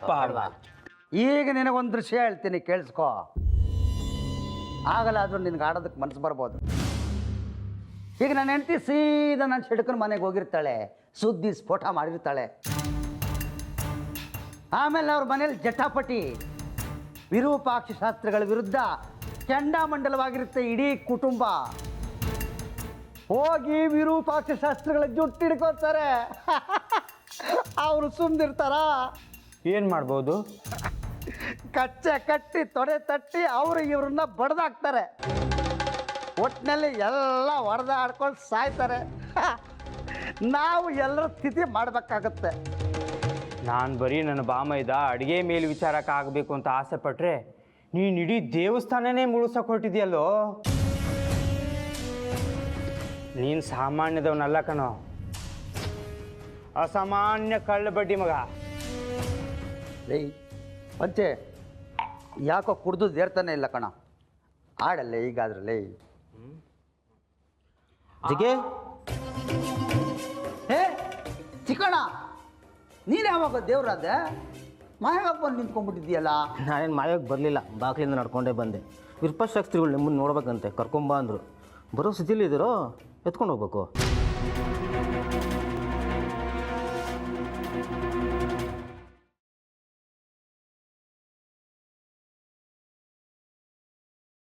ಪಾಡ್ವಾ. ಈಗ ನಿನಗೊಂದು ದೃಶ್ಯ ಹೇಳ್ತೀನಿ, ಕೇಳಿಸ್ಕೊ. ಆಗಲಾದ್ರೂ ನಿನ್ಗೆ ಆಡೋದಕ್ಕೆ ಮನಸ್ಸು ಬರ್ಬೋದು. ಈಗ ನನ್ನ ಹೆಂಡತಿ ಸೀದಾ ನನ್ನ ಶಿಡ್ಕನ ಮನೆಗೆ ಹೋಗಿರ್ತಾಳೆ, ಸುದ್ದಿ ಸ್ಫೋಟ ಮಾಡಿರ್ತಾಳೆ. ಆಮೇಲೆ ಅವ್ರ ಮನೇಲಿ ಜಟಾಪಟಿ, ವಿರೂಪಾಕ್ಷ ಶಾಸ್ತ್ರಿಗಳ ವಿರುದ್ಧ ಕೆಂಡಾಮಂಡಲವಾಗಿರುತ್ತೆ ಇಡೀ ಕುಟುಂಬ. ಹೋಗಿ ವಿರೂಪಾಕ್ಷ ಶಾಸ್ತ್ರಿಗಳ ಜುಟ್ಟು ಹಿಡ್ಕೋತಾರೆ. ಅವರು ಸುಮ್ಮನಿರ್ತಾರ? ಏನು ಮಾಡ್ಬೋದು? ಕಚ್ಚೆ ಕಟ್ಟಿ ತೊಡೆ ತಟ್ಟಿ ಅವರು ಇವ್ರನ್ನ ಬಡ್ದಾಕ್ತಾರೆ. ಒಟ್ಟಿನಲ್ಲಿ ಎಲ್ಲ ಹೊಡೆದಾಡ್ಕೊಂಡು ಸಾಯ್ತಾರೆ. ನಾವು ಎಲ್ಲರ ಸ್ಥಿತಿ ಮಾಡಬೇಕಾಗತ್ತೆ. ನಾನು ಬರೀ ನನ್ನ ಬಾಮೈದ ಅಡುಗೆ ಮೇಲೆ ವಿಚಾರಕ್ಕೆ ಆಗಬೇಕು ಅಂತ ಆಸೆ ಪಟ್ಟರೆ ನೀನು ಇಡೀ ದೇವಸ್ಥಾನನೇ ಮುಳುಸಕ್ಕೆ ಹೊರಟಿದ್ಯಲ್ಲೋ. ನೀನು ಸಾಮಾನ್ಯದವನಲ್ಲ ಕಣೋ, ಅಸಾಮಾನ್ಯ ಕಳ್ಳ ಬಡ್ಡಿ ಮಗ. ಲೇ ಪಂಚೆ, ಯಾಕೋ ಕುಡ್ದು ದೇರ್ತಾನೆ ಇಲ್ಲ ಕಣ. ಆಡಲ್ಲೇ ಈಗಾದ್ರಲ್ಲೇ. ಜಿಗೆ ಹೇ ಚಿಕ್ಕಣ್ಣ, ನೀನು ಯಾವಾಗ ದೇವ್ರಾದೆ? ಮಾಯಾಗ ಬಂದು ನಿಂತ್ಕೊಂಡ್ಬಿಟ್ಟಿದ್ದೀಯಲ್ಲ. ನಾನೇನು ಮಾಯೋಗಿ ಬರಲಿಲ್ಲ, ಬಾಗಿಲಿಂದ ನಡ್ಕೊಂಡೇ ಬಂದೆ. ವಿರೂಪಾಕ್ಷ ಶಾಸ್ತ್ರಿಗಳು ನಿಮ್ಮನ್ನು ನೋಡ್ಬೇಕಂತೆ, ಕರ್ಕೊಂಬ ಅಂದರು. ಬರೋ ಸ್ಥಿತಿಲಿ ಇದ್ದೀರೋ, ಎತ್ಕೊಂಡು ಹೋಗ್ಬೇಕು.